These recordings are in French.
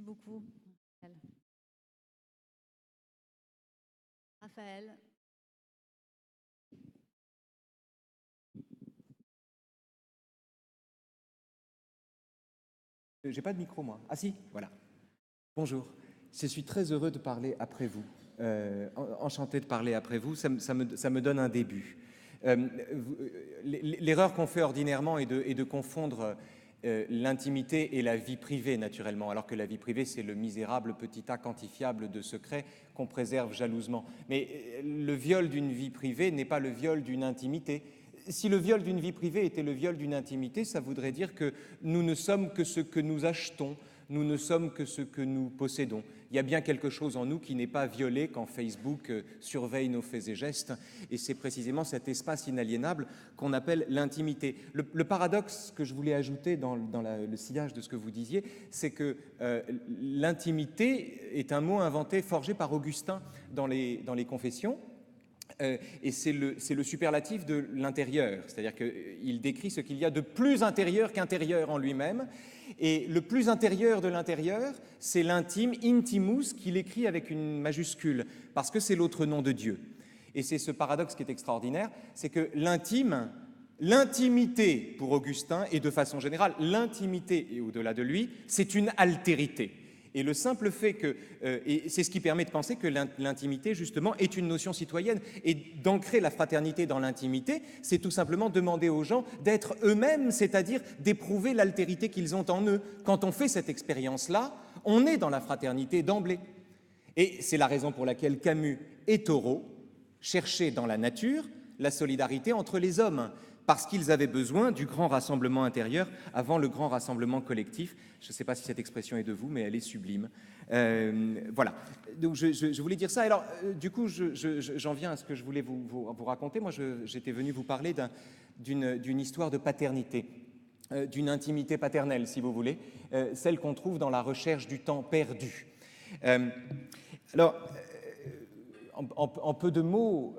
Merci beaucoup. Raphaël. J'ai pas de micro, moi. Ah si, voilà. Bonjour. Je suis très heureux de parler après vous. Enchanté de parler après vous. Ça me donne un début. L'erreur qu'on fait ordinairement est de confondre l'intimité et la vie privée, naturellement, alors que la vie privée, c'est le misérable petit tas quantifiable de secrets qu'on préserve jalousement. Mais le viol d'une vie privée n'est pas le viol d'une intimité. Si le viol d'une vie privée était le viol d'une intimité, ça voudrait dire que nous ne sommes que ce que nous achetons, nous ne sommes que ce que nous possédons. Il y a bien quelque chose en nous qui n'est pas violé quand Facebook surveille nos faits et gestes, et c'est précisément cet espace inaliénable qu'on appelle l'intimité. Le paradoxe que je voulais ajouter dans le sillage de ce que vous disiez, c'est que l'intimité est un mot inventé, forgé par Augustin dans les Confessions, et c'est le superlatif de l'intérieur, c'est-à-dire qu'il décrit ce qu'il y a de plus intérieur qu'intérieur en lui-même, et le plus intérieur de l'intérieur, c'est l'intime, intimus, qu'il écrit avec une majuscule, parce que c'est l'autre nom de Dieu. Et c'est ce paradoxe qui est extraordinaire, c'est que l'intimité pour Augustin, et de façon générale, l'intimité, et au-delà de lui, c'est une altérité. Et le simple fait que, et c'est ce qui permet de penser que l'intimité, justement, est une notion citoyenne. Et d'ancrer la fraternité dans l'intimité, c'est tout simplement demander aux gens d'être eux-mêmes, c'est-à-dire d'éprouver l'altérité qu'ils ont en eux. Quand on fait cette expérience-là, on est dans la fraternité d'emblée. Et c'est la raison pour laquelle Camus et Thoreau cherchaient dans la nature la solidarité entre les hommes, parce qu'ils avaient besoin du grand rassemblement intérieur avant le grand rassemblement collectif. Je ne sais pas si cette expression est de vous, mais elle est sublime. Voilà. Donc je voulais dire ça. Alors, du coup, j'en viens à ce que je voulais vous raconter. Moi, j'étais venu vous parler d'une histoire de paternité, d'une intimité paternelle, si vous voulez, celle qu'on trouve dans la recherche du temps perdu. Alors, en peu de mots,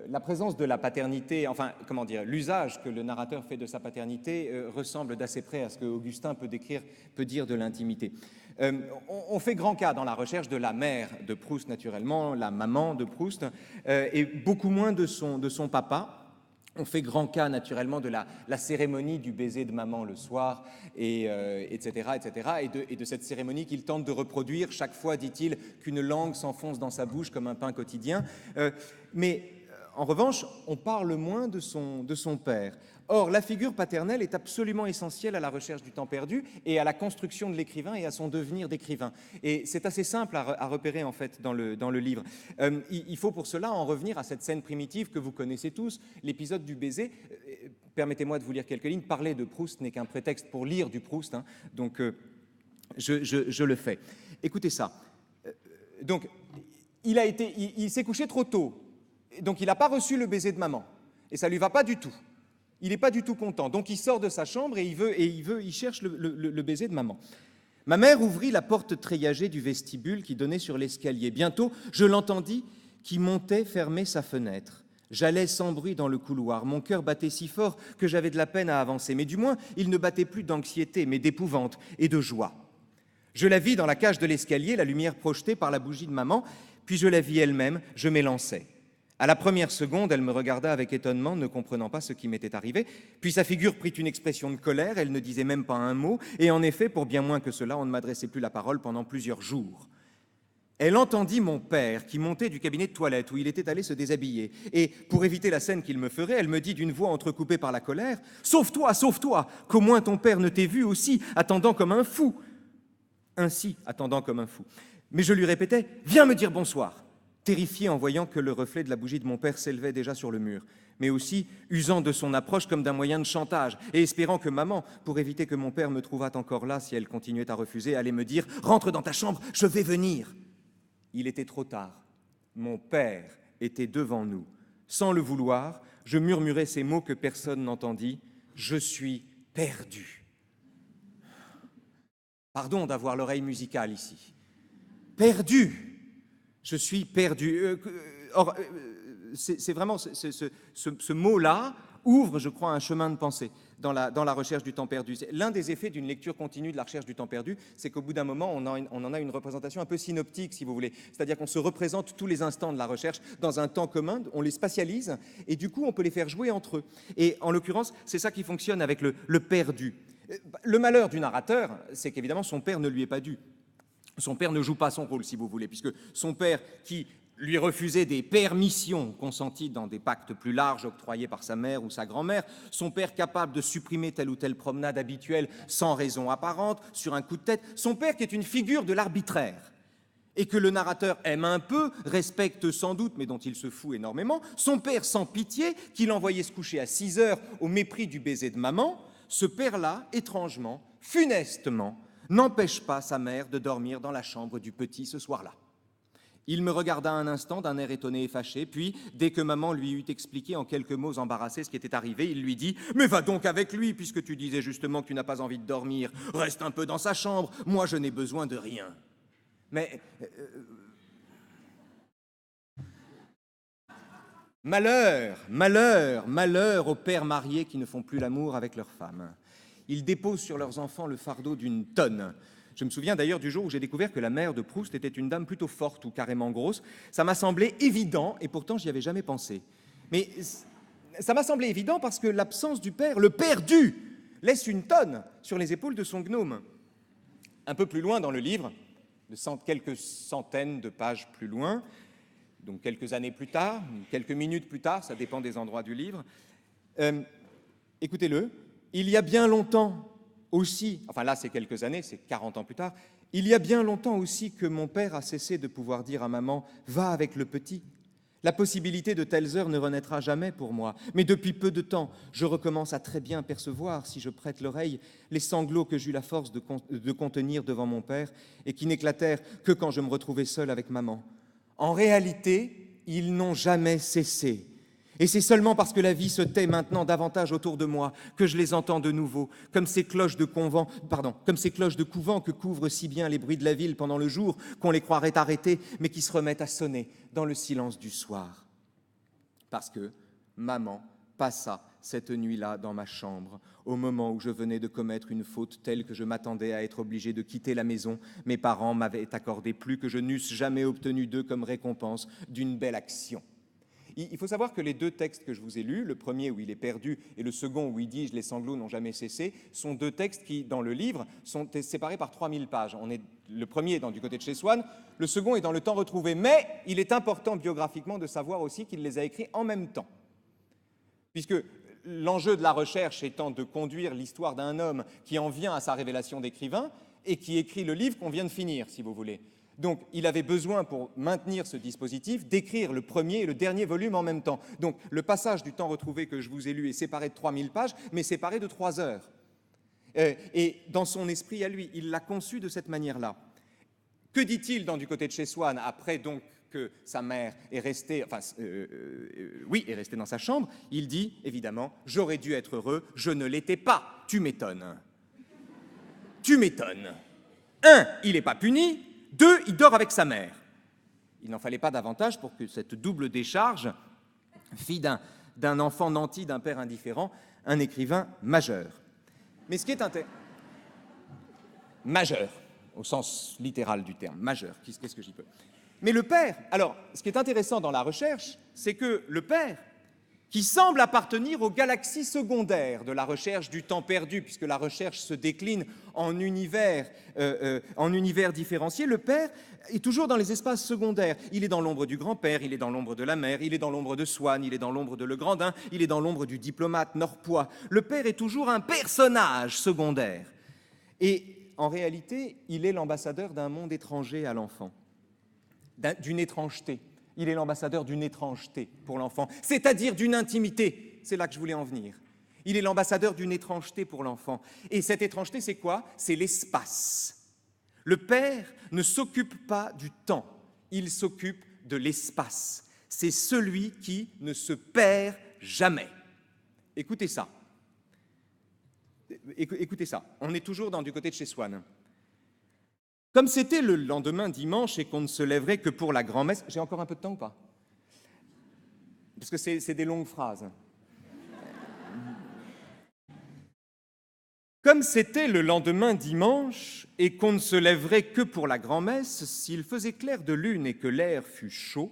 la présence de la paternité, enfin, comment dire, l'usage que le narrateur fait de sa paternité ressemble d'assez près à ce que Augustin peut dire de l'intimité. On fait grand cas dans la recherche de la mère de Proust, naturellement, la maman de Proust, et beaucoup moins de son papa. On fait grand cas, naturellement, de la cérémonie du baiser de maman le soir, etc., et de cette cérémonie qu'il tente de reproduire chaque fois, dit-il, qu'une langue s'enfonce dans sa bouche comme un pain quotidien. Mais en revanche, on parle moins de son père. Or, la figure paternelle est absolument essentielle à la recherche du temps perdu et à la construction de l'écrivain et à son devenir d'écrivain. Et c'est assez simple à repérer, en fait, dans le livre. Il faut pour cela en revenir à cette scène primitive que vous connaissez tous, l'épisode du baiser. Permettez-moi de vous lire quelques lignes. Parler de Proust n'est qu'un prétexte pour lire du Proust, hein, donc je le fais. Écoutez ça. Donc, il s'est couché trop tôt, donc il n'a pas reçu le baiser de maman, et ça ne lui va pas du tout. Il n'est pas du tout content, donc il sort de sa chambre et il cherche le baiser de maman. Ma mère ouvrit la porte treillagée du vestibule qui donnait sur l'escalier. Bientôt, je l'entendis qui montait fermer sa fenêtre. J'allais sans bruit dans le couloir. Mon cœur battait si fort que j'avais de la peine à avancer. Mais du moins, il ne battait plus d'anxiété, mais d'épouvante et de joie. Je la vis dans la cage de l'escalier, la lumière projetée par la bougie de maman, puis je la vis elle-même, je m'élançai. À la première seconde, elle me regarda avec étonnement, ne comprenant pas ce qui m'était arrivé. Puis sa figure prit une expression de colère, elle ne disait même pas un mot, et en effet, pour bien moins que cela, on ne m'adressait plus la parole pendant plusieurs jours. Elle entendit mon père qui montait du cabinet de toilette où il était allé se déshabiller. Et pour éviter la scène qu'il me ferait, elle me dit d'une voix entrecoupée par la colère « Sauve-toi, qu'au moins ton père ne t'ait vu aussi, attendant comme un fou. » Ainsi, attendant comme un fou. Mais je lui répétais « Viens me dire bonsoir !» terrifié en voyant que le reflet de la bougie de mon père s'élevait déjà sur le mur, mais aussi usant de son approche comme d'un moyen de chantage, et espérant que maman, pour éviter que mon père me trouvât encore là si elle continuait à refuser, allait me dire « Rentre dans ta chambre, je vais venir !» Il était trop tard. Mon père était devant nous. Sans le vouloir, je murmurais ces mots que personne n'entendit. « Je suis perdu. » Pardon d'avoir l'oreille musicale ici. Perdu. Je suis perdu. Or, c'est vraiment ce mot-là, ouvre, je crois, un chemin de pensée dans la recherche du temps perdu. L'un des effets d'une lecture continue de la recherche du temps perdu, c'est qu'au bout d'un moment, on en a une représentation un peu synoptique, si vous voulez. C'est-à-dire qu'on se représente tous les instants de la recherche dans un temps commun, on les spatialise, et du coup, on peut les faire jouer entre eux. Et en l'occurrence, c'est ça qui fonctionne avec le perdu. Le malheur du narrateur, c'est qu'évidemment, son père ne lui est pas dû. Son père ne joue pas son rôle, si vous voulez, puisque son père, qui lui refusait des permissions consenties dans des pactes plus larges octroyés par sa mère ou sa grand-mère, son père capable de supprimer telle ou telle promenade habituelle sans raison apparente, sur un coup de tête, son père qui est une figure de l'arbitraire, et que le narrateur aime un peu, respecte sans doute, mais dont il se fout énormément, son père sans pitié, qui l'envoyait se coucher à 6 heures au mépris du baiser de maman, ce père-là, étrangement, funestement, n'empêche pas sa mère de dormir dans la chambre du petit ce soir-là. Il me regarda un instant d'un air étonné et fâché, puis, dès que maman lui eut expliqué en quelques mots embarrassés ce qui était arrivé, il lui dit « Mais va donc avec lui, puisque tu disais justement que tu n'as pas envie de dormir. Reste un peu dans sa chambre, moi je n'ai besoin de rien. » Mais malheur, malheur, malheur aux pères mariés qui ne font plus l'amour avec leurs femmes. Ils déposent sur leurs enfants le fardeau d'une tonne. Je me souviens d'ailleurs du jour où j'ai découvert que la mère de Proust était une dame plutôt forte ou carrément grosse. Ça m'a semblé évident, et pourtant j'y avais jamais pensé. Mais ça m'a semblé évident parce que l'absence du père, le perdu, laisse une tonne sur les épaules de son gnome. Un peu plus loin dans le livre, quelques centaines de pages plus loin, donc quelques années plus tard, quelques minutes plus tard, ça dépend des endroits du livre, écoutez-le, il y a bien longtemps aussi, enfin là c'est quelques années, c'est 40 ans plus tard, il y a bien longtemps aussi que mon père a cessé de pouvoir dire à maman « Va avec le petit ». La possibilité de telles heures ne renaîtra jamais pour moi, mais depuis peu de temps, je recommence à très bien percevoir, si je prête l'oreille, les sanglots que j'eus la force de contenir devant mon père et qui n'éclatèrent que quand je me retrouvais seul avec maman. En réalité, ils n'ont jamais cessé. Et c'est seulement parce que la vie se tait maintenant davantage autour de moi que je les entends de nouveau, comme ces cloches de couvent que couvrent si bien les bruits de la ville pendant le jour qu'on les croirait arrêtés, mais qui se remettent à sonner dans le silence du soir. Parce que maman passa cette nuit-là dans ma chambre, au moment où je venais de commettre une faute telle que je m'attendais à être obligé de quitter la maison. Mes parents m'avaient accordé plus que je n'eusse jamais obtenu d'eux comme récompense d'une belle action. Il faut savoir que les deux textes que je vous ai lus, le premier où il est perdu et le second où il dit « Les sanglots n'ont jamais cessé », sont deux textes qui, dans le livre, sont séparés par 3000 pages. Le premier est du côté de chez Swann, le second est dans Le Temps retrouvé. Mais il est important biographiquement de savoir aussi qu'il les a écrits en même temps. Puisque l'enjeu de la recherche étant de conduire l'histoire d'un homme qui en vient à sa révélation d'écrivain et qui écrit le livre qu'on vient de finir, si vous voulez. Donc, il avait besoin, pour maintenir ce dispositif, d'écrire le premier et le dernier volume en même temps. Donc, le passage du Temps retrouvé que je vous ai lu est séparé de 3000 pages, mais séparé de 3 heures. Et dans son esprit à lui, il l'a conçu de cette manière-là. Que dit-il du côté de chez Swann, après donc que sa mère est restée, est restée dans sa chambre? Il dit, évidemment, « J'aurais dû être heureux, je ne l'étais pas. Tu m'étonnes. Tu m'étonnes. 1, il n'est pas puni. 2, il dort avec sa mère. » Il n'en fallait pas davantage pour que cette double décharge fît d'un enfant nanti, d'un père indifférent, un écrivain majeur. Mais ce qui est majeur, au sens littéral du terme, majeur, qu'est-ce que j'y peux? Mais le père, alors, ce qui est intéressant dans la recherche, c'est que le père, qui semble appartenir aux galaxies secondaires de la recherche du temps perdu, puisque la recherche se décline en univers différenciés, le père est toujours dans les espaces secondaires. Il est dans l'ombre du grand-père, il est dans l'ombre de la mère, il est dans l'ombre de Swann, il est dans l'ombre de Legrandin, il est dans l'ombre du diplomate Norpois. Le père est toujours un personnage secondaire. Et en réalité, il est l'ambassadeur d'un monde étranger à l'enfant, d'une étrangeté. Il est l'ambassadeur d'une étrangeté pour l'enfant, c'est-à-dire d'une intimité. C'est là que je voulais en venir. Il est l'ambassadeur d'une étrangeté pour l'enfant. Et cette étrangeté, c'est quoi? C'est l'espace. Le père ne s'occupe pas du temps, il s'occupe de l'espace. C'est celui qui ne se perd jamais. Écoutez ça. Écoutez ça. On est toujours du côté de chez Swann. Comme c'était le lendemain dimanche et qu'on ne se lèverait que pour la grand-messe... J'ai encore un peu de temps ou pas? Parce que c'est des longues phrases. Comme c'était le lendemain dimanche et qu'on ne se lèverait que pour la grand-messe s'il faisait clair de lune et que l'air fût chaud,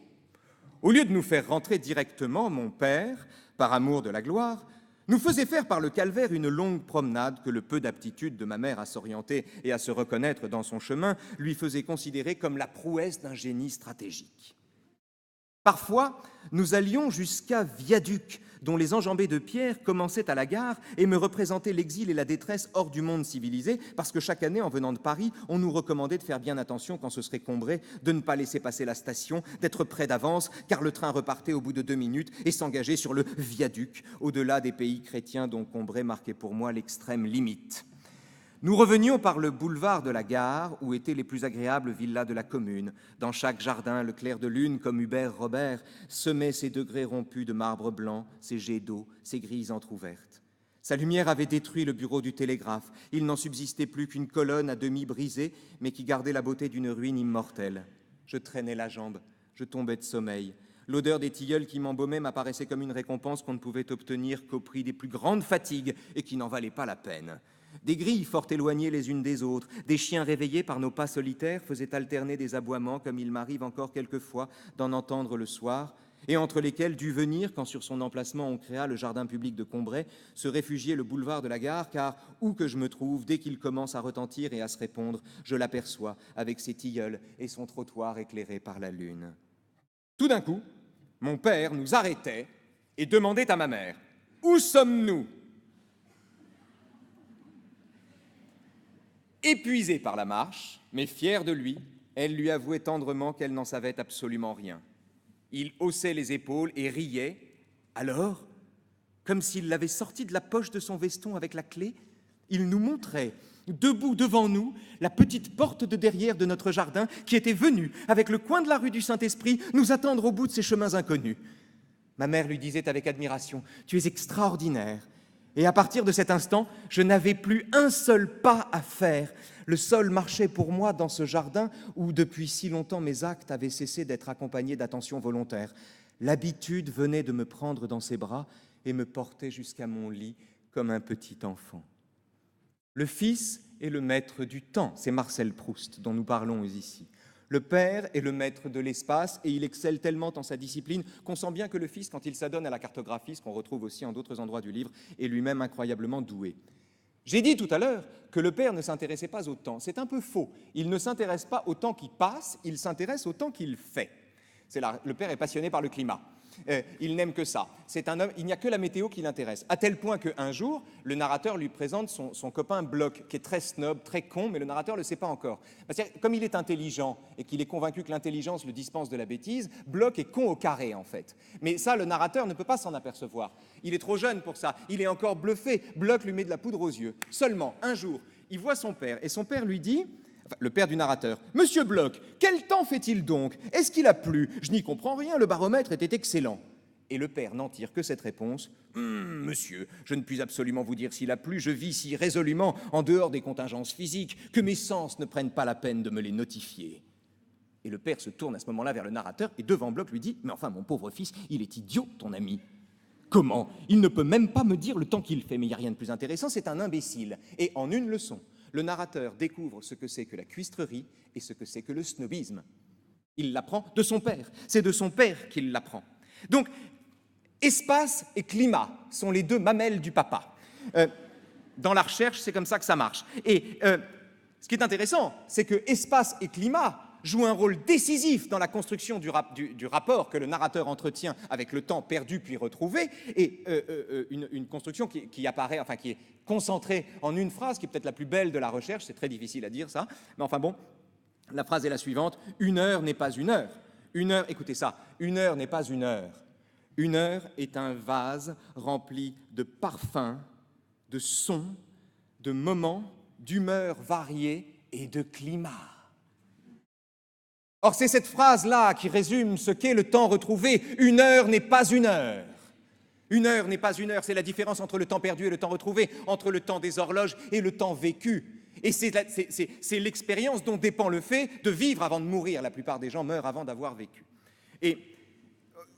au lieu de nous faire rentrer directement, mon père, par amour de la gloire, nous faisait faire par le calvaire une longue promenade que le peu d'aptitude de ma mère à s'orienter et à se reconnaître dans son chemin lui faisait considérer comme la prouesse d'un génie stratégique. Parfois, nous allions jusqu'à Viaduc, dont les enjambées de pierre commençaient à la gare et me représentaient l'exil et la détresse hors du monde civilisé, parce que chaque année, en venant de Paris, on nous recommandait de faire bien attention quand ce serait combré, de ne pas laisser passer la station, d'être près d'avance, car le train repartait au bout de 2 minutes et s'engageait sur le Viaduc, au-delà des pays chrétiens dont Combray marquait pour moi l'extrême limite. Nous revenions par le boulevard de la Gare, où étaient les plus agréables villas de la commune. Dans chaque jardin, le clair de lune, comme Hubert Robert, semait ses degrés rompus de marbre blanc, ses jets d'eau, ses grilles entr'ouvertes. Sa lumière avait détruit le bureau du télégraphe. Il n'en subsistait plus qu'une colonne à demi brisée, mais qui gardait la beauté d'une ruine immortelle. Je traînais la jambe, je tombais de sommeil. L'odeur des tilleuls qui m'embaumaient m'apparaissait comme une récompense qu'on ne pouvait obtenir qu'au prix des plus grandes fatigues et qui n'en valait pas la peine. Des grilles fort éloignées les unes des autres, des chiens réveillés par nos pas solitaires faisaient alterner des aboiements comme il m'arrive encore quelquefois d'en entendre le soir, et entre lesquels dut venir, quand sur son emplacement on créa le jardin public de Combray, se réfugier le boulevard de la Gare, car où que je me trouve, dès qu'il commence à retentir et à se répondre, je l'aperçois avec ses tilleuls et son trottoir éclairé par la lune. Tout d'un coup, mon père nous arrêtait et demandait à ma mère « Où sommes-nous » Épuisée par la marche, mais fière de lui, elle lui avouait tendrement qu'elle n'en savait absolument rien. Il haussait les épaules et riait. Alors, comme s'il l'avait sorti de la poche de son veston avec la clé, il nous montrait, debout devant nous, la petite porte de derrière de notre jardin qui était venue, avec le coin de la rue du Saint-Esprit, nous attendre au bout de ces chemins inconnus. Ma mère lui disait avec admiration « Tu es extraordinaire !» Et à partir de cet instant, je n'avais plus un seul pas à faire. Le sol marchait pour moi dans ce jardin où, depuis si longtemps, mes actes avaient cessé d'être accompagnés d'attention volontaire. L'habitude venait de me prendre dans ses bras et me portait jusqu'à mon lit comme un petit enfant. Le Fils est le maître du temps, c'est Marcel Proust dont nous parlons ici. Le Père est le maître de l'espace et il excelle tellement en sa discipline qu'on sent bien que le Fils, quand il s'adonne à la cartographie, ce qu'on retrouve aussi en d'autres endroits du livre, est lui-même incroyablement doué. J'ai dit tout à l'heure que le Père ne s'intéressait pas au temps. C'est un peu faux. Il ne s'intéresse pas au temps qui passe, il s'intéresse au temps qu'il fait. Le Père est passionné par le climat. Il n'aime que ça. C'est un homme, il n'y a que la météo qui l'intéresse. À tel point qu'un jour, le narrateur lui présente son copain Bloch, qui est très snob, très con, mais le narrateur ne le sait pas encore. Parce que, comme il est intelligent et qu'il est convaincu que l'intelligence le dispense de la bêtise, Bloch est con au carré, en fait. Mais ça, le narrateur ne peut pas s'en apercevoir. Il est trop jeune pour ça. Il est encore bluffé. Bloch lui met de la poudre aux yeux. Seulement, un jour, il voit son père, et son père lui dit... le père du narrateur. « Monsieur Bloch, quel temps fait-il donc? Est-ce qu'il a plu? Je n'y comprends rien, le baromètre était excellent. » Et le père n'en tire que cette réponse. « Monsieur, je ne puis absolument vous dire s'il a plu, je vis si résolument en dehors des contingences physiques que mes sens ne prennent pas la peine de me les notifier. » Et le père se tourne à ce moment-là vers le narrateur et devant Bloch lui dit « Mais enfin, mon pauvre fils, il est idiot, ton ami. » Comment? Il ne peut même pas me dire le temps qu'il fait, mais il n'y a rien de plus intéressant, c'est un imbécile. Et en une leçon, le narrateur découvre ce que c'est que la cuistrerie et ce que c'est que le snobisme. Il l'apprend de son père. C'est de son père qu'il l'apprend. Donc, espace et climat sont les deux mamelles du papa. Dans la recherche, c'est comme ça que ça marche. Et ce qui est intéressant, c'est que espace et climat jouent un rôle décisif dans la construction du rapport que le narrateur entretient avec le temps perdu puis retrouvé, et une construction qui apparaît, enfin qui est concentrée en une phrase, qui est peut-être la plus belle de la recherche, c'est très difficile à dire ça, mais enfin bon, la phrase est la suivante: une heure n'est pas une heure. Une heure, écoutez ça, une heure n'est pas une heure. Une heure est un vase rempli de parfums, de sons, de moments, d'humeurs variées et de climats. Or, c'est cette phrase-là qui résume ce qu'est le temps retrouvé. Une heure n'est pas une heure. Une heure n'est pas une heure, c'est la différence entre le temps perdu et le temps retrouvé, entre le temps des horloges et le temps vécu. Et c'est l'expérience dont dépend le fait de vivre avant de mourir. La plupart des gens meurent avant d'avoir vécu. Et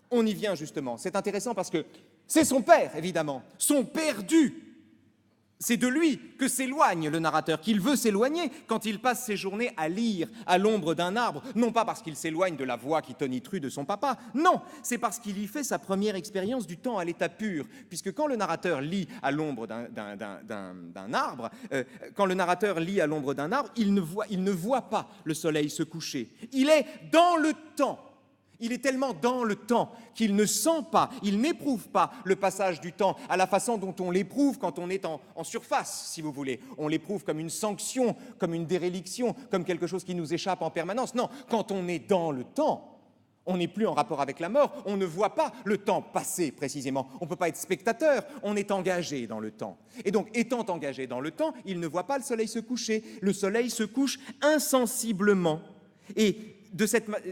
on y vient justement. C'est intéressant parce que c'est son père, évidemment, son perdu, C'est de lui que s'éloigne le narrateur, qu'il veut s'éloigner quand il passe ses journées à lire à l'ombre d'un arbre, non pas parce qu'il s'éloigne de la voix qui tonitruit de son papa, non, c'est parce qu'il y fait sa première expérience du temps à l'état pur, puisque quand le narrateur lit à l'ombre d'un arbre, il ne voit pas le soleil se coucher, il est dans le temps. Il est tellement dans le temps qu'il ne sent pas, il n'éprouve pas le passage du temps à la façon dont on l'éprouve quand on est en surface, si vous voulez. On l'éprouve comme une sanction, comme une déréliction, comme quelque chose qui nous échappe en permanence. Non, quand on est dans le temps, on n'est plus en rapport avec la mort, on ne voit pas le temps passer précisément. On ne peut pas être spectateur, on est engagé dans le temps. Et donc, étant engagé dans le temps, il ne voit pas le soleil se coucher. Le soleil se couche insensiblement. Et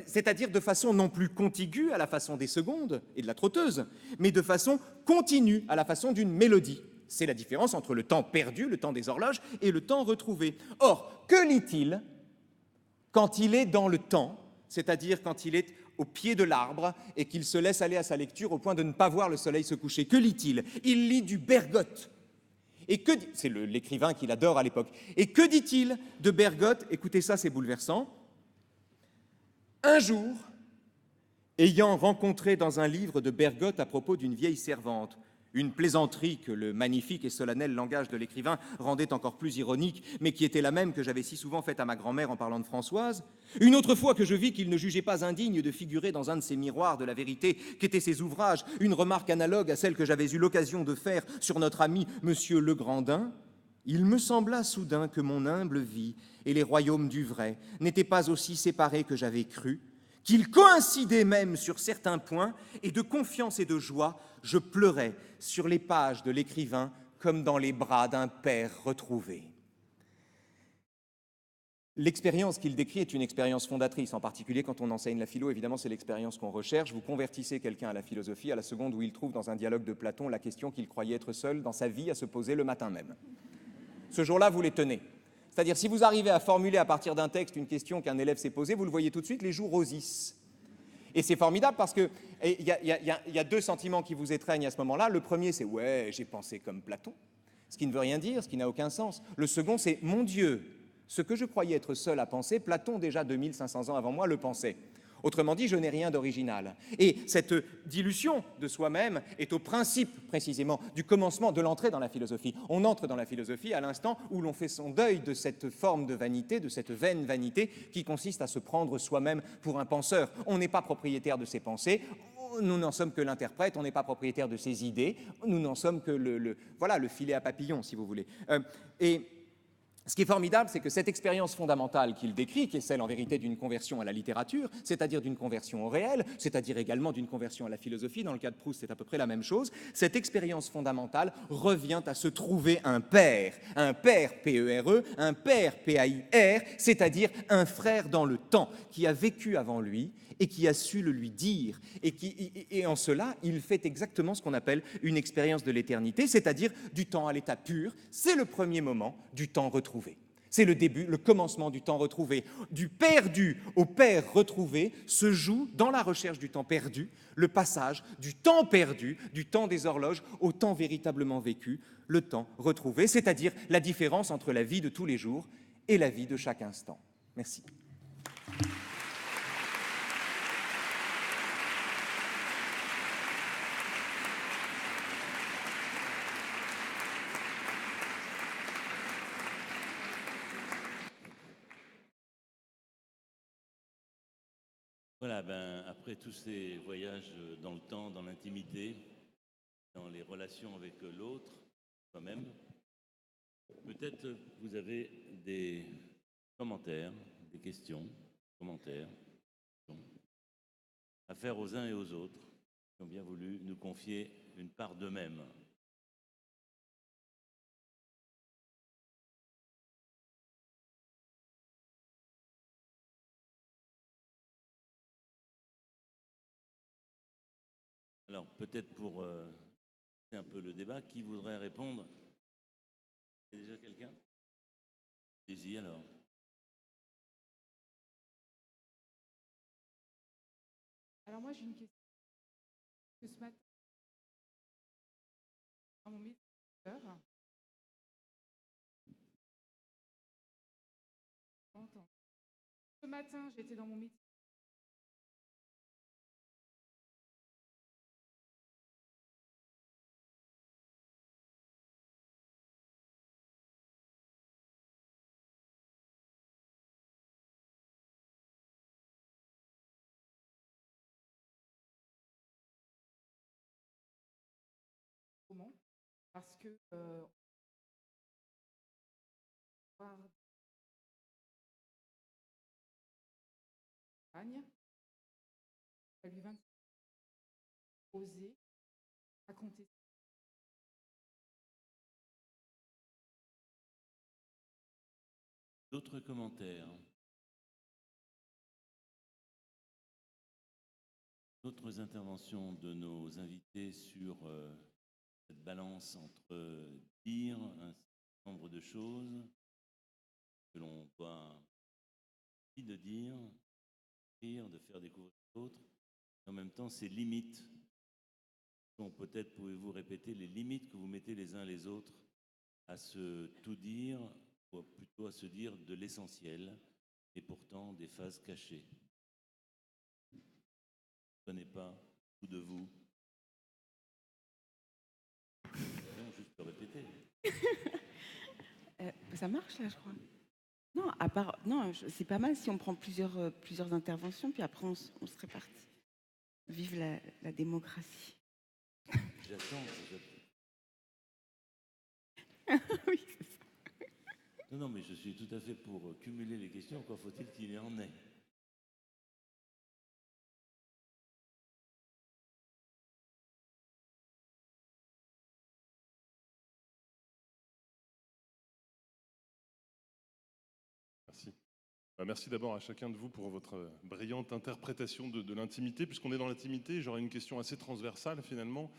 c'est-à-dire de façon non plus contiguë à la façon des secondes et de la trotteuse, mais de façon continue à la façon d'une mélodie. C'est la différence entre le temps perdu, le temps des horloges, et le temps retrouvé. Or, que lit-il quand il est dans le temps, c'est-à-dire quand il est au pied de l'arbre et qu'il se laisse aller à sa lecture au point de ne pas voir le soleil se coucher? Que lit-il? Il lit du Bergotte. C'est l'écrivain qu'il adore à l'époque. Et que dit-il de Bergotte? Écoutez ça, c'est bouleversant. Un jour, ayant rencontré dans un livre de Bergotte à propos d'une vieille servante, une plaisanterie que le magnifique et solennel langage de l'écrivain rendait encore plus ironique, mais qui était la même que j'avais si souvent faite à ma grand-mère en parlant de Françoise, une autre fois que je vis qu'il ne jugeait pas indigne de figurer dans un de ces miroirs de la vérité qu'étaient ses ouvrages, une remarque analogue à celle que j'avais eu l'occasion de faire sur notre ami Monsieur Legrandin, il me sembla soudain que mon humble vie et les royaumes du vrai n'étaient pas aussi séparés que j'avais cru, qu'ils coïncidaient même sur certains points, et de confiance et de joie, je pleurais sur les pages de l'écrivain comme dans les bras d'un père retrouvé. L'expérience qu'il décrit est une expérience fondatrice, en particulier quand on enseigne la philo, évidemment c'est l'expérience qu'on recherche. Vous convertissez quelqu'un à la philosophie à la seconde où il trouve dans un dialogue de Platon la question qu'il croyait être seul dans sa vie à se poser le matin même. Ce jour-là, vous les tenez. C'est-à-dire, si vous arrivez à formuler à partir d'un texte une question qu'un élève s'est posée, vous le voyez tout de suite, les joues rosissent. Et c'est formidable parce qu'il y a deux sentiments qui vous étreignent à ce moment-là. Le premier, c'est « ouais, j'ai pensé comme Platon », ce qui ne veut rien dire, ce qui n'a aucun sens. Le second, c'est « mon Dieu, ce que je croyais être seul à penser, Platon, déjà 2500 ans avant moi, le pensait ». Autrement dit, je n'ai rien d'original. Et cette dilution de soi-même est au principe, précisément, du commencement de l'entrée dans la philosophie. On entre dans la philosophie à l'instant où l'on fait son deuil de cette forme de vanité, de cette vaine vanité qui consiste à se prendre soi-même pour un penseur. On n'est pas propriétaire de ses pensées, nous n'en sommes que l'interprète, on n'est pas propriétaire de ses idées, nous n'en sommes que le filet à papillon, si vous voulez. Ce qui est formidable, c'est que cette expérience fondamentale qu'il décrit, qui est celle en vérité d'une conversion à la littérature, c'est-à-dire d'une conversion au réel, c'est-à-dire également d'une conversion à la philosophie, dans le cas de Proust c'est à peu près la même chose, cette expérience fondamentale revient à se trouver un père P-E-R-E, un père P-A-I-R, c'est-à-dire un frère dans le temps, qui a vécu avant lui et qui a su le lui dire. Et en cela, il fait exactement ce qu'on appelle une expérience de l'éternité, c'est-à-dire du temps à l'état pur. C'est le premier moment du temps retrouvé. C'est le début, le commencement du temps retrouvé. Du perdu au père retrouvé se joue, dans la recherche du temps perdu, le passage du temps perdu, du temps des horloges, au temps véritablement vécu, le temps retrouvé, c'est-à-dire la différence entre la vie de tous les jours et la vie de chaque instant. Merci. Voilà, après tous ces voyages dans le temps, dans l'intimité, dans les relations avec l'autre, soi-même, peut-être vous avez des commentaires, des questions, à faire aux uns et aux autres qui ont bien voulu nous confier une part d'eux-mêmes. Alors, peut-être pour un peu le débat, qui voudrait répondre? Il y a déjà quelqu'un? Allez-y alors. Alors moi j'ai une question. Ce matin, à mon médiateur, matin, j'étais dans mon métier. Comment? Parce que voir Espagne, ça lui 25 oser raconter. D'autres commentaires? D'autres interventions de nos invités sur cette balance entre dire un certain nombre de choses que l'on doit de dire, de faire découvrir d'autres, en même temps ces limites. Donc peut-être pouvez-vous répéter les limites que vous mettez les uns les autres à se tout dire, ou plutôt à se dire de l'essentiel, et pourtant des phases cachées. Je ne connais pas tout de vous. Non, juste le répéter. Ça marche là, je crois. Non, à part, non, c'est pas mal si on prend plusieurs interventions, puis après on se répartit. Vive la démocratie. J'attends. Oui, c'est ça. Non, mais je suis tout à fait pour cumuler les questions. Encore faut-il qu'il y en ait. Merci. Merci d'abord à chacun de vous pour votre brillante interprétation de l'intimité. Puisqu'on est dans l'intimité, j'aurais une question assez transversale finalement.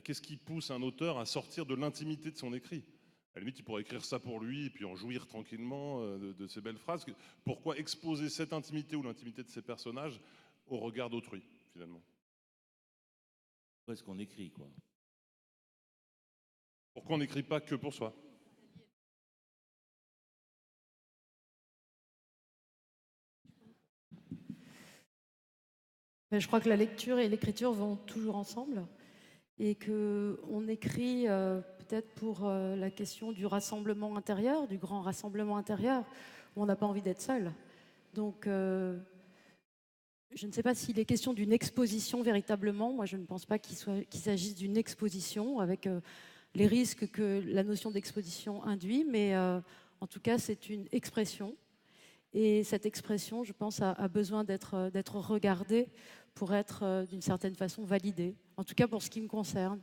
Qu'est-ce qui pousse un auteur à sortir de l'intimité de son écrit? À la limite, il pourrait écrire ça pour lui et puis en jouir tranquillement de ces belles phrases. Pourquoi exposer cette intimité ou l'intimité de ces personnages au regard d'autrui, finalement? Pourquoi est-ce qu'on écrit, quoi? Pourquoi on n'écrit pas que pour soi? Je crois que la lecture et l'écriture vont toujours ensemble et qu'on écrit peut-être pour la question du rassemblement intérieur, du grand rassemblement intérieur, où on n'a pas envie d'être seul. Donc, je ne sais pas s'il est question d'une exposition véritablement. Moi, je ne pense pas qu'il s'agisse d'une exposition avec les risques que la notion d'exposition induit, mais en tout cas, c'est une expression. Et cette expression, je pense, a besoin d'être regardée pour être d'une certaine façon validée. En tout cas, pour ce qui me concerne.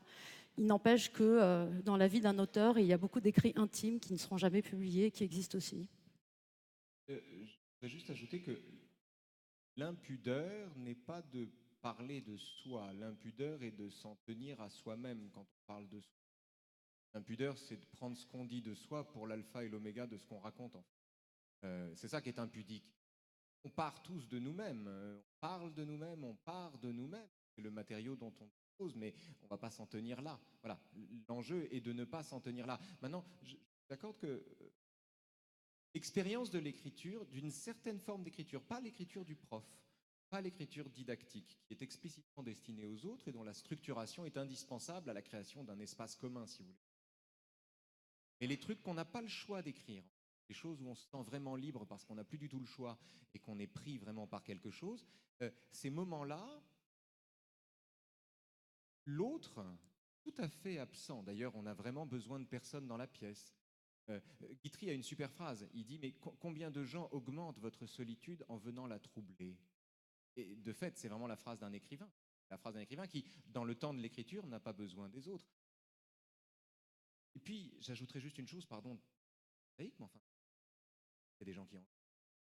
Il n'empêche que dans la vie d'un auteur, il y a beaucoup d'écrits intimes qui ne seront jamais publiés, qui existent aussi. Je voudrais juste ajouter que l'impudeur n'est pas de parler de soi. L'impudeur est de s'en tenir à soi-même quand on parle de soi. L'impudeur, c'est de prendre ce qu'on dit de soi pour l'alpha et l'oméga de ce qu'on raconte. C'est ça qui est impudique. On part tous de nous-mêmes. On parle de nous-mêmes, on part de nous-mêmes. C'est le matériau dont on dispose, mais on ne va pas s'en tenir là. Voilà. L'enjeu est de ne pas s'en tenir là. Maintenant, je t'accorde que l'expérience de l'écriture, d'une certaine forme d'écriture, pas l'écriture du prof, pas l'écriture didactique, qui est explicitement destinée aux autres et dont la structuration est indispensable à la création d'un espace commun, si vous voulez. Mais les trucs qu'on n'a pas le choix d'écrire, les choses où on se sent vraiment libre parce qu'on n'a plus du tout le choix et qu'on est pris vraiment par quelque chose, ces moments-là, l'autre, tout à fait absent. D'ailleurs, on a vraiment besoin de personne dans la pièce. Guitry a une super phrase. Il dit « Mais combien de gens augmentent votre solitude en venant la troubler ?» Et de fait, c'est vraiment la phrase d'un écrivain. La phrase d'un écrivain qui, dans le temps de l'écriture, n'a pas besoin des autres. Et puis, j'ajouterai juste une chose, pardon, mais enfin, il y a des gens qui en...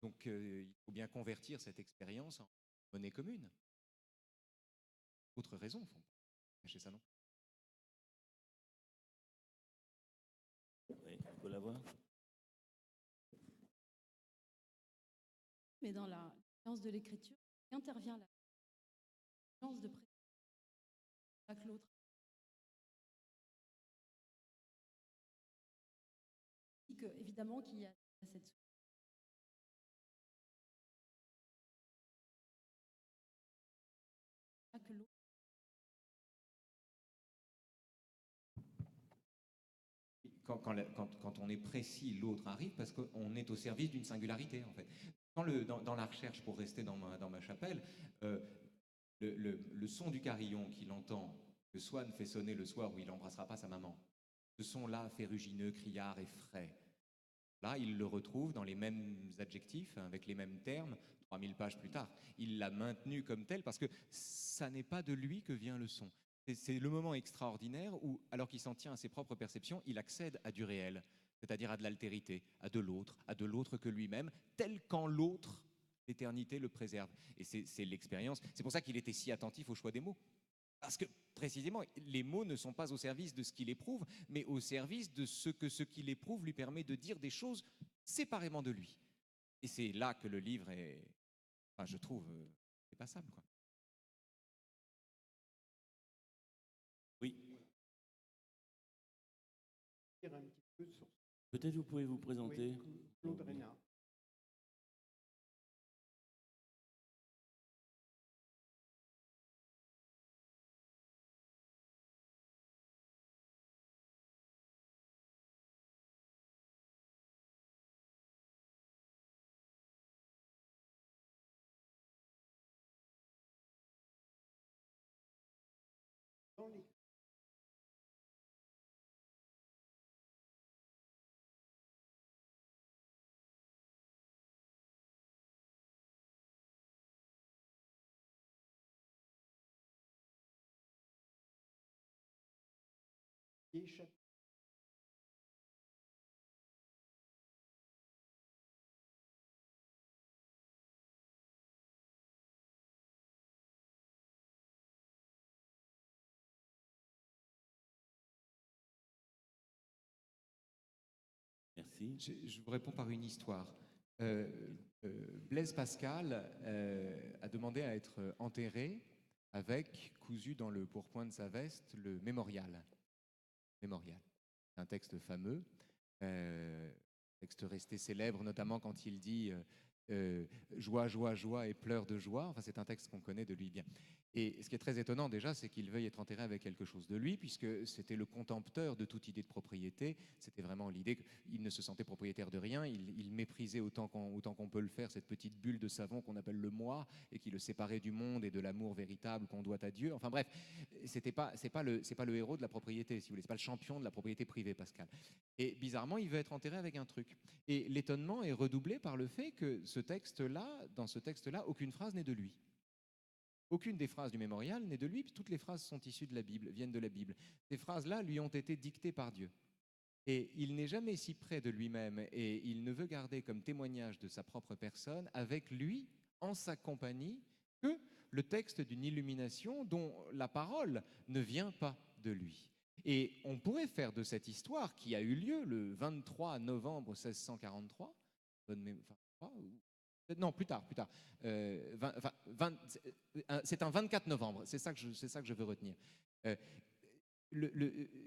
Donc, il faut bien convertir cette expérience en monnaie commune. Autre raison, il faut pas cacher ça non. Oui, on peut l'avoir. Mais dans la science de l'écriture, intervient la science de précision, pas que l'autre. Évidemment qu'il y a cette quand on est précis, l'autre arrive parce qu'on est au service d'une singularité, en fait. Dans la recherche, pour rester dans ma chapelle, le son du carillon qu'il entend, que Swann fait sonner le soir où il n'embrassera pas sa maman, ce son-là ferrugineux, criard et frais, là, il le retrouve dans les mêmes adjectifs, avec les mêmes termes, 3000 pages plus tard. Il l'a maintenu comme tel parce que ça n'est pas de lui que vient le son. C'est le moment extraordinaire où, alors qu'il s'en tient à ses propres perceptions, il accède à du réel, c'est-à-dire à de l'altérité, à de l'autre que lui-même, tel qu'en l'autre, l'éternité le préserve. Et c'est l'expérience. C'est pour ça qu'il était si attentif au choix des mots. Parce que, précisément, les mots ne sont pas au service de ce qu'il éprouve, mais au service de ce qu'il éprouve lui permet de dire des choses séparément de lui. Et c'est là que le livre est, enfin, je trouve, dépassable, quoi. Oui. Dire un petit peu sur Peut-être vous pouvez vous présenter. Claude Reynard. Dans les chapitres. Merci. Je vous réponds par une histoire. Blaise Pascal a demandé à être enterré avec, cousu dans le pourpoint de sa veste, le mémorial. Mémorial. C'est un texte fameux, texte resté célèbre, notamment quand il dit joie, joie, joie et pleurs de joie. Enfin, c'est un texte qu'on connaît de lui bien. Et ce qui est très étonnant déjà, c'est qu'il veuille être enterré avec quelque chose de lui, puisque c'était le contempteur de toute idée de propriété. C'était vraiment l'idée qu'il ne se sentait propriétaire de rien. Il méprisait autant qu'on peut le faire cette petite bulle de savon qu'on appelle le moi, et qui le séparait du monde et de l'amour véritable qu'on doit à Dieu. Enfin bref, c'est pas le héros de la propriété, si vous voulez. C'est pas le champion de la propriété privée, Pascal. Et bizarrement, il veut être enterré avec un truc. Et l'étonnement est redoublé par le fait que dans ce texte-là, aucune phrase n'est de lui. Aucune des phrases du mémorial n'est de lui, puis toutes les phrases sont issues de la Bible, viennent de la Bible. Ces phrases-là lui ont été dictées par Dieu. Et il n'est jamais si près de lui-même, et il ne veut garder comme témoignage de sa propre personne, avec lui, en sa compagnie, que le texte d'une illumination dont la parole ne vient pas de lui. Et on pourrait faire de cette histoire, qui a eu lieu le 23 novembre 1643, non, plus tard. C'est un 24 novembre, c'est ça que je veux retenir.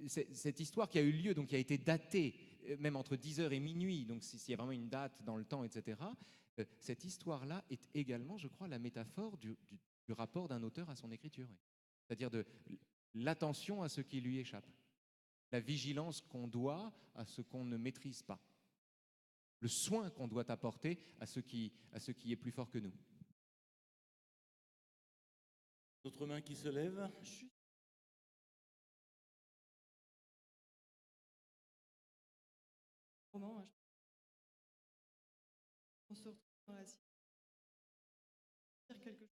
Cette histoire qui a eu lieu, donc qui a été datée, même entre 10h et minuit, donc s'il y a vraiment une date dans le temps, etc., cette histoire-là est également, je crois, la métaphore du rapport d'un auteur à son écriture. Oui. C'est-à-dire de l'attention à ce qui lui échappe, la vigilance qu'on doit à ce qu'on ne maîtrise pas, le soin qu'on doit apporter à ce qui est plus fort que nous. D'autres mains qui se lèvent? Roman, on se retrouve dans la situation, dire quelque chose.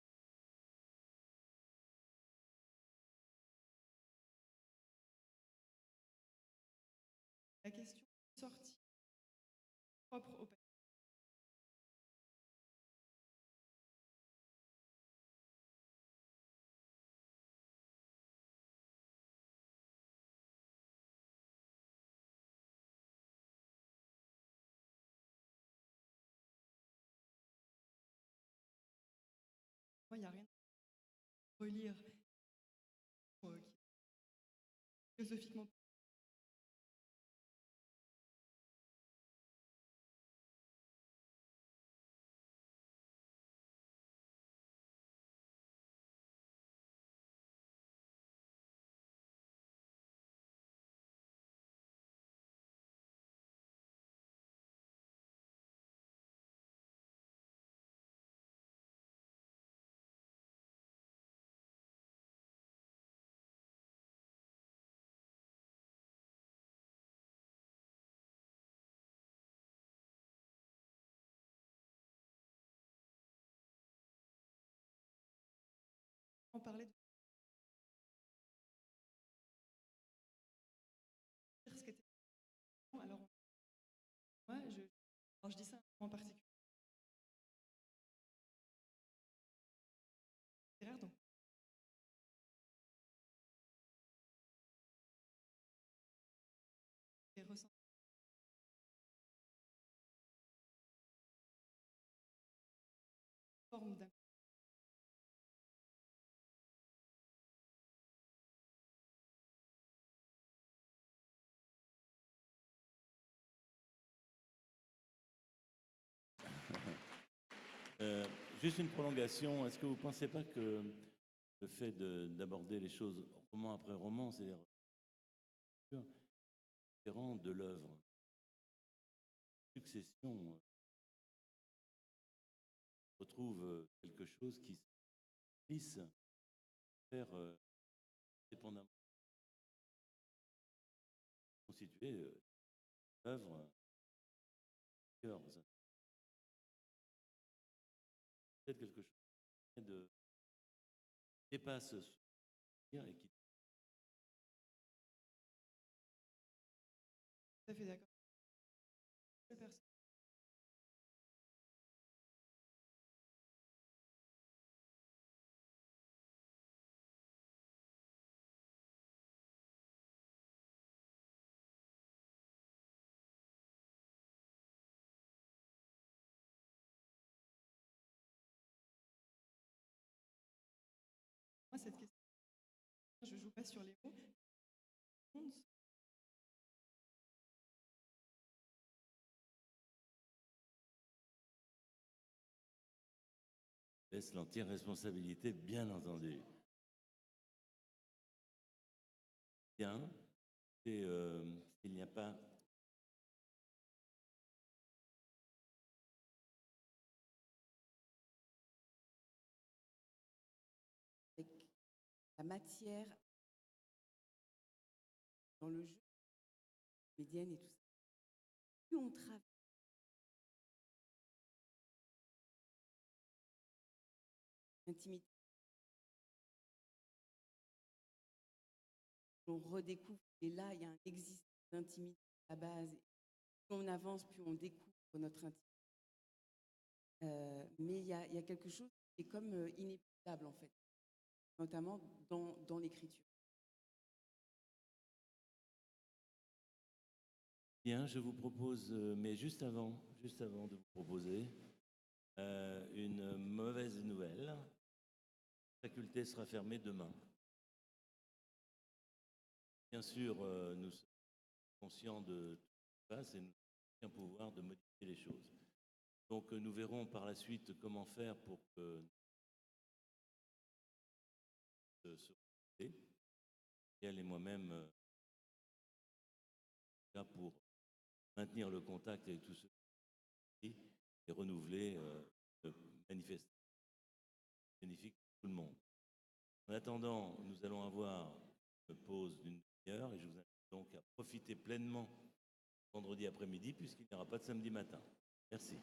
La question sortie propre au passé. Moi, il n'y a rien à relire philosophiquement. parler de ce qu'était. Alors, moi, alors, je dis ça en particulier. Donc, les ressentis. Forme d'un. Juste une prolongation, est-ce que vous ne pensez pas que le fait d'aborder les choses roman après roman, c'est-à-dire différent de l'œuvre, succession, retrouve quelque chose qui se glisse faire dépendamment constituer l'œuvre cœur, peut-être quelque chose de dépasse ce et qui Tout à fait d'accord. Moi, cette question, je ne joue pas sur les mots. laisse l'entière responsabilité, bien entendu. Bien, et il n'y a pas avec la matière dans le jeu, médienne et tout ça. Plus on travaille l'intimité, on redécouvre. Et là, il y a un existence d'intimité à la base. Plus on avance, plus on découvre notre intimité. Mais il y a quelque chose qui est comme inépuisable, en fait, notamment dans l'écriture. bien. Je vous propose, mais juste avant de vous proposer, une mauvaise nouvelle. La faculté sera fermée demain. Bien sûr, nous sommes conscients de tout ce qui se passe et nous avons un pouvoir de modifier les choses. Donc nous verrons par la suite comment faire pour que se retrouver. Et elle et moi-même là pour maintenir le contact avec tous ceux qui et renouveler le manifeste bénéfique pour tout le monde. En attendant, nous allons avoir une pause d'une demi-heure et je vous invite donc à profiter pleinement vendredi après-midi puisqu'il n'y aura pas de samedi matin. Merci.